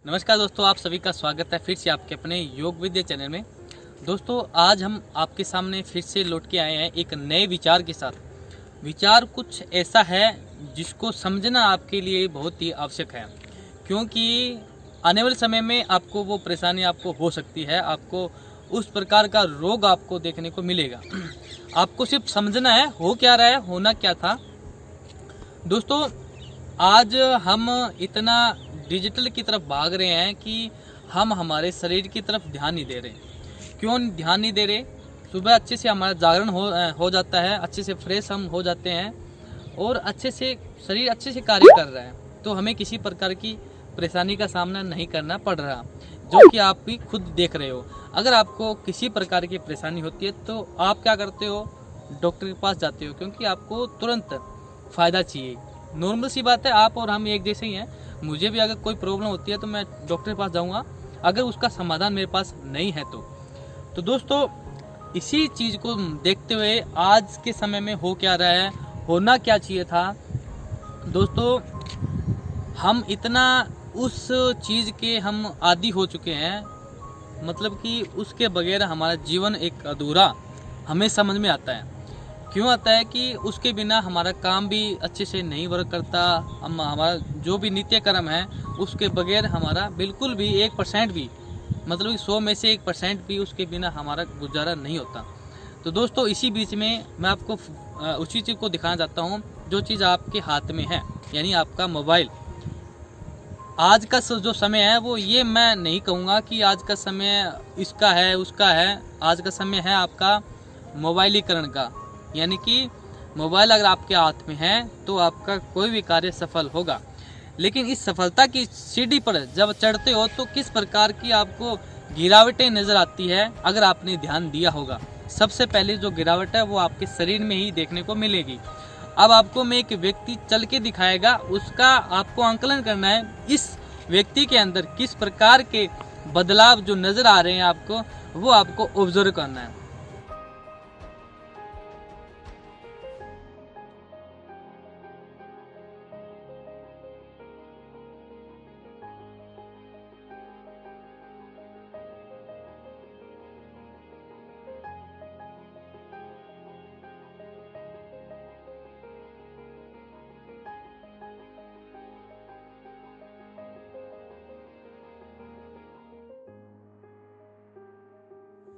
नमस्कार दोस्तों, आप सभी का स्वागत है फिर से आपके अपने योग विद्या चैनल में। दोस्तों, आज हम आपके सामने फिर से लौट के आए हैं एक नए विचार के साथ। विचार कुछ ऐसा है जिसको समझना आपके लिए बहुत ही आवश्यक है, क्योंकि आने वाले समय में आपको वो परेशानी आपको हो सकती है, आपको उस प्रकार का रोग आपको देखने को मिलेगा। आपको सिर्फ समझना है हो क्या रहा है, होना क्या था। दोस्तों, आज हम इतना डिजिटल की तरफ भाग रहे हैं कि हम हमारे शरीर की तरफ ध्यान नहीं दे रहे। क्यों ध्यान नहीं दे रहे? सुबह अच्छे से हमारा जागरण हो जाता है, अच्छे से फ्रेश हम हो जाते हैं और अच्छे से शरीर अच्छे से कार्य कर रहा है, तो हमें किसी प्रकार की परेशानी का सामना नहीं करना पड़ रहा, जो कि आप भी खुद देख रहे हो। अगर आपको किसी प्रकार की परेशानी होती है तो आप क्या करते हो? डॉक्टर के पास जाते हो, क्योंकि आपको तुरंत फ़ायदा चाहिए। नॉर्मल सी बात है, आप और हम एक जैसे ही हैं। मुझे भी अगर कोई प्रॉब्लम होती है तो मैं डॉक्टर के पास जाऊंगा, अगर उसका समाधान मेरे पास नहीं है तो दोस्तों, इसी चीज़ को देखते हुए आज के समय में हो क्या रहा है, होना क्या चाहिए था। दोस्तों, हम इतना उस चीज़ के हम आदी हो चुके हैं, मतलब कि उसके बगैर हमारा जीवन एक अधूरा हमें समझ में आता है। क्यों आता है कि उसके बिना हमारा काम भी अच्छे से नहीं वर्क करता। हम हमारा जो भी नित्य कर्म है उसके बगैर हमारा बिल्कुल भी 1% भी, मतलब कि 100 में से 1% भी उसके बिना हमारा गुजारा नहीं होता। तो दोस्तों, इसी बीच में मैं आपको उसी चीज़ को दिखाना चाहता हूँ जो चीज़ आपके हाथ में है, यानी आपका मोबाइल। आज का जो समय है वो ये मैं नहीं कहूँगा कि आज का समय इसका है उसका है। आज का समय है आपका मोबाइलीकरण का, यानी कि मोबाइल अगर आपके हाथ में है तो आपका कोई भी कार्य सफल होगा। लेकिन इस सफलता की सीढ़ी पर जब चढ़ते हो तो किस प्रकार की आपको गिरावटें नज़र आती है, अगर आपने ध्यान दिया होगा। सबसे पहले जो गिरावट है वो आपके शरीर में ही देखने को मिलेगी। अब आपको मैं एक व्यक्ति चल के दिखाएगा, उसका आपको आंकलन करना है इस व्यक्ति के अंदर किस प्रकार के बदलाव जो नज़र आ रहे हैं आपको, वो आपको ऑब्जर्व करना है।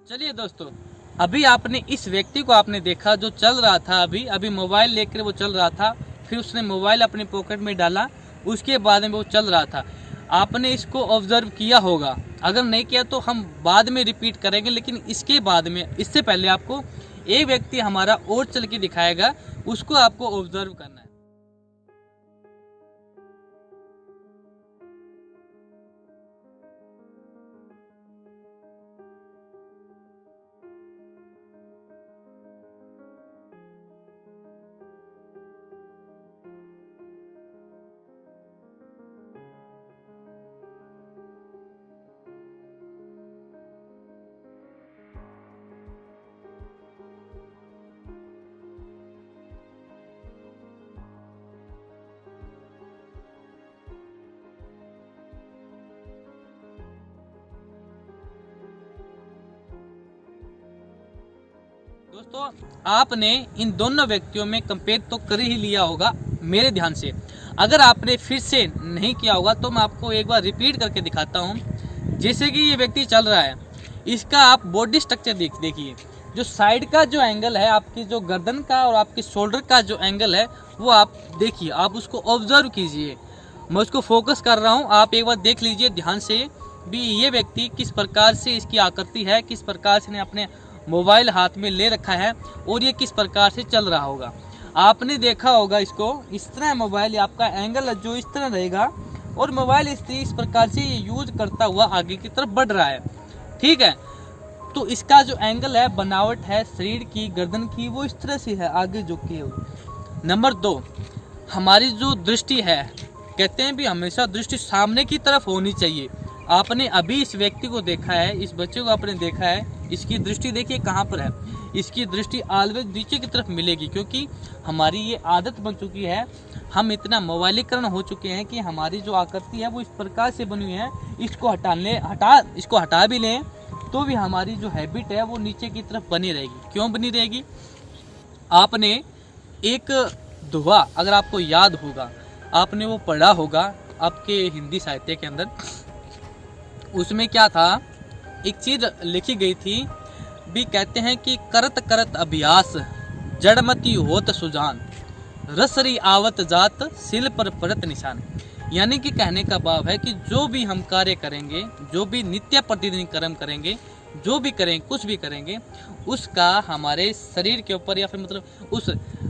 चलिए दोस्तों, अभी आपने इस व्यक्ति को आपने देखा जो चल रहा था, अभी मोबाइल लेकर वो चल रहा था, फिर उसने मोबाइल अपने पॉकेट में डाला, उसके बाद में वो चल रहा था। आपने इसको ऑब्जर्व किया होगा, अगर नहीं किया तो हम बाद में रिपीट करेंगे। लेकिन इसके बाद में, इससे पहले आपको एक व्यक्ति हमारा और चल के दिखाएगा, उसको आपको ऑब्जर्व करना है। दोस्तों, आपने इन दोनों व्यक्तियों में कंपेयर तो कर ही लिया होगा मेरे ध्यान से। अगर आपने फिर से नहीं किया होगा तो मैं आपको एक बार रिपीट करके दिखाता हूँ। जैसे कि ये व्यक्ति चल रहा है, इसका आप बॉडी स्ट्रक्चर देखिए। जो साइड का जो एंगल है, आपकी जो गर्दन का और आपके शोल्डर का जो एंगल है, वो आप देखिए, आप उसको ऑब्जर्व कीजिए। मैं उसको फोकस कर रहा हूँ, आप एक बार देख लीजिए ध्यान से भी ये व्यक्ति किस प्रकार से इसकी आकृति है, किस प्रकार से अपने मोबाइल हाथ में ले रखा है और ये किस प्रकार से चल रहा होगा। आपने देखा होगा इसको, इस तरह मोबाइल, आपका एंगल जो इस तरह रहेगा और मोबाइल इस प्रकार से ये यूज करता हुआ आगे की तरफ बढ़ रहा है। ठीक है, तो इसका जो एंगल है, बनावट है शरीर की, गर्दन की, वो इस तरह से है आगे झुकी हुई। नंबर 2, हमारी जो दृष्टि है, कहते हैं भी हमेशा दृष्टि सामने की तरफ होनी चाहिए। आपने अभी इस व्यक्ति को देखा है, इस बच्चे को आपने देखा है, इसकी दृष्टि देखिए कहाँ पर है, इसकी दृष्टि ऑलवेज नीचे की तरफ मिलेगी, क्योंकि हमारी ये आदत बन चुकी है। हम इतना मोबाइलीकरण हो चुके हैं कि हमारी जो आकृति है वो इस प्रकार से बनी हुई है, इसको हटा भी लें तो भी हमारी जो हैबिट है वो नीचे की तरफ बनी रहेगी। क्यों बनी रहेगी? आपने एक दोहा, अगर आपको याद होगा, आपने वो पढ़ा होगा आपके हिंदी साहित्य के अंदर, उसमें क्या था, एक चीज लिखी गई थी भी, कहते हैं कि करत करत अभ्यास जड़मती होत सुजान, रसरी आवत जात सिल पर परत निशान। यानी कि कहने का भाव है कि जो भी हम कार्य करेंगे, जो भी नित्य प्रतिदिन कर्म करेंगे, जो भी करें, कुछ भी करेंगे, उसका हमारे शरीर के ऊपर या फिर मतलब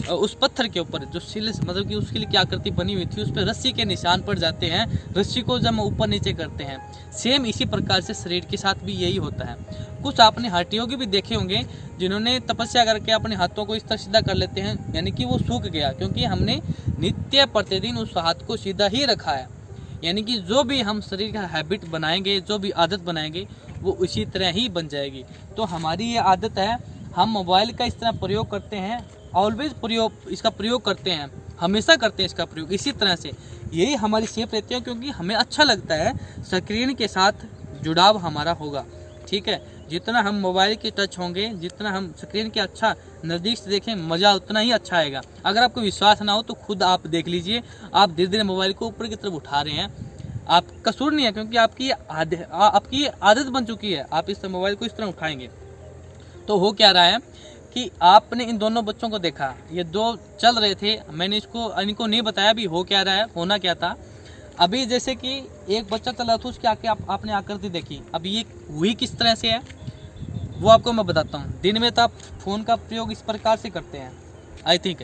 उस पत्थर के ऊपर जो सिल, मतलब कि उसके लिए क्या आकृति बनी हुई थी, उस पर रस्सी के निशान पड़ जाते हैं। रस्सी को जब हम ऊपर नीचे करते हैं, सेम इसी प्रकार से शरीर के साथ भी यही होता है। कुछ आपने हठ योगी भी देखे होंगे जिन्होंने तपस्या करके अपने हाथों को इस तरह सीधा कर लेते हैं, यानी कि वो सूख गया, क्योंकि हमने नित्य प्रतिदिन उस हाथ को सीधा ही रखा है। यानी कि जो भी हम शरीर का हैबिट बनाएंगे, जो भी आदत बनाएंगे, वो उसी तरह ही बन जाएगी। तो हमारी ये आदत है, हम मोबाइल का इस तरह प्रयोग करते हैं, ऑलवेज इसका प्रयोग करते हैं, हमेशा करते हैं इसका प्रयोग इसी तरह से। यही हमारी सेफ रहती है, क्योंकि हमें अच्छा लगता है, स्क्रीन के साथ जुड़ाव हमारा होगा। ठीक है, जितना हम मोबाइल के टच होंगे, जितना हम स्क्रीन के अच्छा नज़दीक से देखें, मज़ा उतना ही अच्छा आएगा। अगर आपको विश्वास ना हो तो खुद आप देख लीजिए, आप धीरे धीरे मोबाइल को ऊपर की तरफ उठा रहे हैं, आप कसूर नहीं है, क्योंकि आपकी आदत बन चुकी है। आप इस मोबाइल को इस तरह उठाएंगे तो हो क्या रहा है कि आपने इन दोनों बच्चों को देखा, ये दो चल रहे थे, मैंने इनको नहीं बताया भी हो क्या रहा है, होना क्या था। अभी जैसे कि एक बच्चा चल रहा था, उसके आके आपने आकृति देखी। अब ये हुई किस तरह से है वो आपको मैं बताता हूँ। दिन में तो आप फ़ोन का प्रयोग इस प्रकार से करते हैं, आई थिंक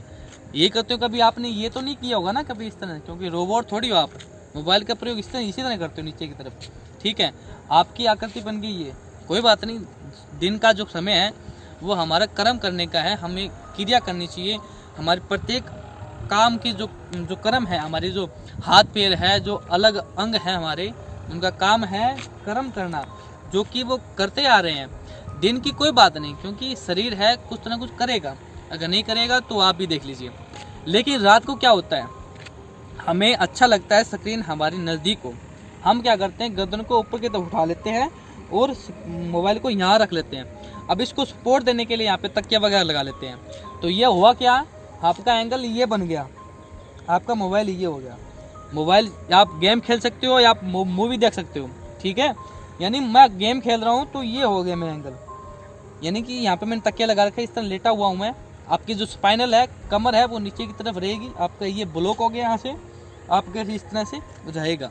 ये करते हो। कभी आपने ये तो नहीं किया होगा ना कभी इस तरह, क्योंकि रोबोट थोड़ी हो आप। मोबाइल का प्रयोग इसी तरह करते हो, नीचे की तरफ। ठीक है, आपकी आकृति बन गई है, कोई बात नहीं। दिन का जो समय है वो हमारा कर्म करने का है, हमें क्रिया करनी चाहिए। हमारे प्रत्येक काम की जो कर्म है, हमारे जो हाथ पैर है, जो अलग अंग है हमारे, उनका काम है कर्म करना, जो कि वो करते आ रहे हैं। दिन की कोई बात नहीं, क्योंकि शरीर है, कुछ ना कुछ करेगा। अगर नहीं करेगा तो आप भी देख लीजिए। लेकिन रात को क्या होता है, हमें अच्छा लगता है स्क्रीन हमारी नज़दीक हो, हम क्या करते हैं, गर्दन को ऊपर की तरफ उठा लेते हैं और मोबाइल को यहाँ रख लेते हैं। अब इसको सपोर्ट देने के लिए यहाँ पे तकिया वगैरह लगा लेते हैं। तो ये हुआ क्या, आपका एंगल ये बन गया, आपका मोबाइल ये हो गया। मोबाइल आप गेम खेल सकते हो या आप मूवी देख सकते हो। ठीक है, यानी मैं गेम खेल रहा हूँ तो ये हो गया मेरा एंगल, यानी कि यहाँ पे मैंने तकिया लगा रखा है, इस तरह लेटा हुआ हूँ मैं। आपकी जो स्पाइनल है, कमर है, वो नीचे की तरफ रहेगी। आपका ये ब्लॉक हो गया, यहाँ से आपके इस तरह से रहेगा।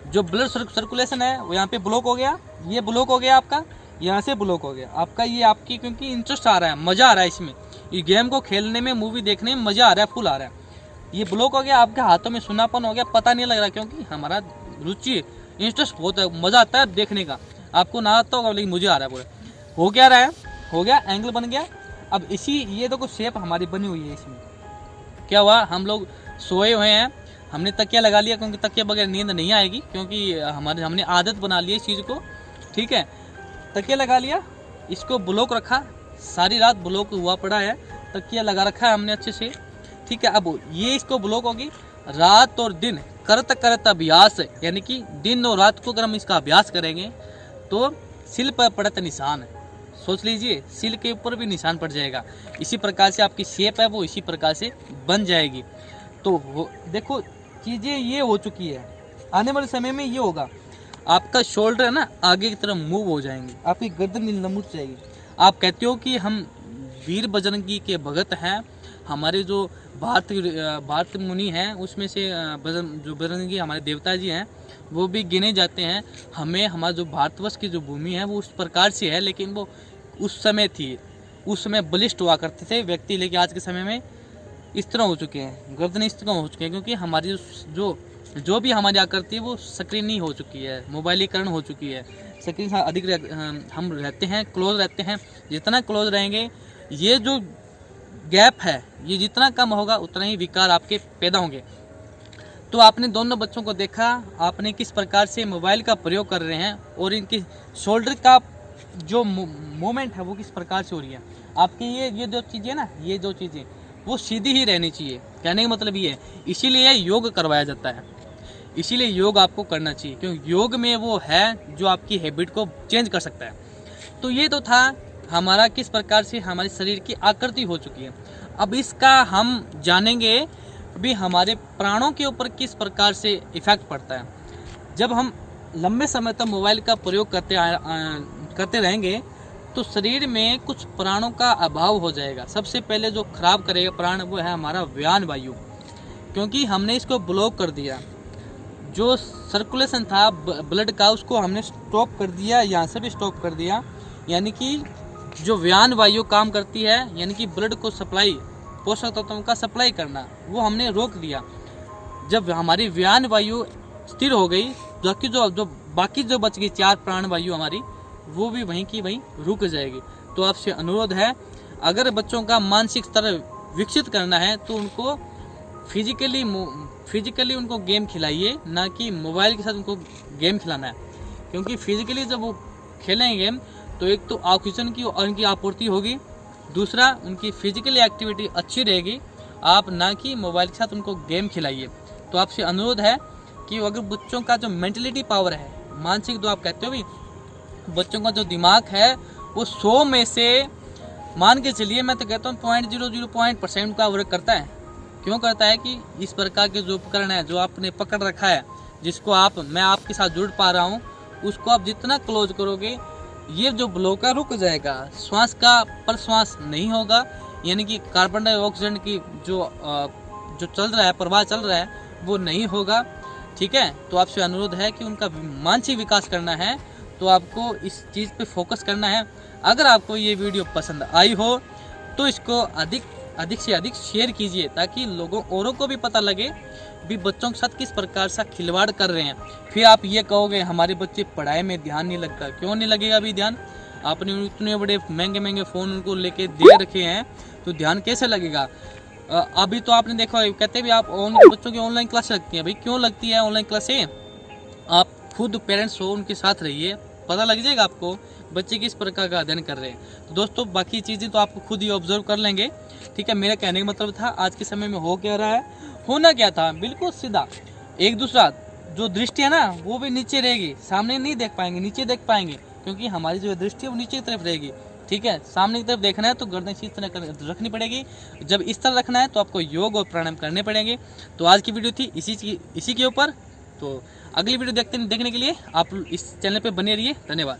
जो ब्लड सर्कुलेशन है वो यहाँ पे ब्लॉक हो गया, ये ब्लॉक हो गया आपका, यहाँ से ब्लॉक हो गया आपका। ये आपकी क्योंकि इंटरेस्ट आ रहा है, मज़ा आ रहा है इसमें, ये गेम को खेलने में, मूवी देखने में मज़ा आ रहा है, फुल आ रहा है। ये ब्लॉक हो गया, आपके हाथों में सुनापन हो गया, पता नहीं लग रहा, क्योंकि हमारा रुचि, इंटरेस्ट बहुत है, मज़ा आता है देखने का। आपको ना आता होगा, लेकिन मुझे आ रहा है पूरा। हो क्या रहा है, हो गया, एंगल बन गया। अब ये देखो शेप हमारी बनी हुई है। इसमें क्या हुआ, हम लोग सोए हुए हैं, हमने तकिया लगा लिया, क्योंकि तकिया बगैर नींद नहीं आएगी, क्योंकि हमने आदत बना ली है इस चीज़ को। ठीक है, तकिया लगा लिया, इसको ब्लॉक रखा, सारी रात ब्लॉक हुआ पड़ा है, तकिया लगा रखा है हमने अच्छे से। ठीक है, अब ये इसको ब्लॉक होगी, रात और दिन करत करत अभ्यास, यानी कि दिन और रात को अगर हम इसका अभ्यास करेंगे तो सिल पर पड़त निशान, सोच लीजिए सिल के ऊपर भी निशान पड़ जाएगा। इसी प्रकार से आपकी शेप है वो इसी प्रकार से बन जाएगी। तो देखो चीज़ें ये हो चुकी है, आने वाले समय में ये होगा, आपका शोल्डर है ना आगे की तरफ मूव हो जाएंगे, आपकी गर्दन लंबुट जाएगी। आप कहते हो कि हम वीर बजरंगी के भगत हैं, हमारे जो भारत मुनि हैं उसमें से जो बजरंगी हमारे देवता जी हैं वो भी गिने जाते हैं। हमें हमारा जो भारतवर्ष की जो भूमि है वो उस प्रकार से है, लेकिन वो उस समय थी, उस समय बलिष्ठ हुआ करते थे व्यक्ति, लेकिन आज के समय में इस तरह हो चुके हैं, गर्दन इस तरह हो चुके हैं, क्योंकि हमारी जो भी हमारी आकृति है वो स्क्रीनी हो चुकी है, मोबाइलीकरण हो चुकी है। स्क्रीन से अधिक हम रहते हैं, क्लोज रहते हैं। जितना क्लोज रहेंगे, ये जो गैप है ये जितना कम होगा उतना ही विकार आपके पैदा होंगे। तो आपने दोनों बच्चों को देखा, आपने किस प्रकार से मोबाइल का प्रयोग कर रहे हैं, और इनकी शोल्डर का जो मूवमेंट है वो किस प्रकार से हो रही है। आपकी ये जो चीज़ें ना, ये जो चीज़ें वो सीधी ही रहनी चाहिए। कहने का मतलब ये है, इसीलिए योग करवाया जाता है, इसीलिए योग आपको करना चाहिए, क्योंकि योग में वो है जो आपकी हैबिट को चेंज कर सकता है। तो ये तो था हमारा किस प्रकार से हमारे शरीर की आकृति हो चुकी है। अब इसका हम जानेंगे भी हमारे प्राणों के ऊपर किस प्रकार से इफेक्ट पड़ता है। जब हम लंबे समय तक मोबाइल का प्रयोग करते रहेंगे तो शरीर में कुछ प्राणों का अभाव हो जाएगा। सबसे पहले जो खराब करेगा प्राण वो है हमारा व्यान वायु, क्योंकि हमने इसको ब्लॉक कर दिया। जो सर्कुलेशन था ब्लड का उसको हमने स्टॉप कर दिया, यहाँ से भी स्टॉप कर दिया। यानी कि जो व्यान वायु काम करती है, यानी कि ब्लड को सप्लाई, पोषक तत्वों का सप्लाई करना, वो हमने रोक दिया। जब हमारी व्यान वायु स्थिर हो गई, बाकी जो बच गई 4 प्राण वायु हमारी, वो भी वहीं की वहीं रुक जाएगी। तो आपसे अनुरोध है, अगर बच्चों का मानसिक स्तर विकसित करना है तो उनको फिजिकली उनको गेम खिलाइए, ना कि मोबाइल के साथ उनको गेम खिलाना है। क्योंकि फिजिकली जब वो खेलेंगे गेम तो एक तो ऑक्सीजन की उनकी आपूर्ति होगी, दूसरा उनकी फिजिकली एक्टिविटी अच्छी रहेगी। आप ना कि मोबाइल के साथ उनको गेम खिलाइए। तो आपसे अनुरोध है कि अगर बच्चों का जो मेंटलिटी पावर है, मानसिक जो आप कहते हो भी, बच्चों का जो दिमाग है वो 100 में से मान के चलिए, मैं तो कहता हूँ 0.00% का वर्क करता है। क्यों करता है कि इस प्रकार के जो उपकरण है जो आपने पकड़ रखा है, जिसको मैं आपके साथ जुड़ पा रहा हूँ, उसको आप जितना क्लोज करोगे ये जो ब्लॉक है रुक जाएगा, श्वास का प्रश्वास नहीं होगा, यानी कि कार्बन डाइऑक्साइड की जो चल रहा है, प्रवाह चल रहा है, वो नहीं होगा। ठीक है, तो आपसे अनुरोध है कि उनका मानसिक विकास करना है तो आपको इस चीज़ पे फोकस करना है। अगर आपको ये वीडियो पसंद आई हो तो इसको अधिक से अधिक शेयर कीजिए, ताकि औरों को भी पता लगे भी बच्चों के साथ किस प्रकार से खिलवाड़ कर रहे हैं। फिर आप ये कहोगे हमारे बच्चे पढ़ाई में ध्यान नहीं लगता। क्यों नहीं लगेगा अभी ध्यान? आपने इतने बड़े महंगे फ़ोन उनको लेके दे रखे हैं तो ध्यान कैसे लगेगा? अभी तो आपने देखा, कहते भी आप बच्चों की ऑनलाइन क्लास लगती है। भाई क्यों लगती है ऑनलाइन क्लासें? आप खुद पेरेंट्स हो, उनके साथ रहिए, पता लग जाएगा आपको बच्चे किस प्रकार का अध्ययन कर रहे हैं। तो दोस्तों बाकी चीज़ें तो आपको खुद ही ऑब्जर्व कर लेंगे। ठीक है, मेरा कहने का मतलब था आज के समय में हो क्या रहा है, होना क्या था, बिल्कुल सीधा। एक दूसरा जो दृष्टि है ना वो भी नीचे रहेगी, सामने नहीं देख पाएंगे, नीचे देख पाएंगे, क्योंकि हमारी जो दृष्टि है वो नीचे की तरफ रहेगी। ठीक है, सामने की तरफ देखना है तो गर्दन इसी तरह रखनी पड़ेगी। जब इस तरह रखना है तो आपको योग और प्राणायाम करने पड़ेंगे। तो आज की वीडियो थी इसी के ऊपर। तो अगली वीडियो देखने के लिए आप इस चैनल पर बने रहिए। धन्यवाद।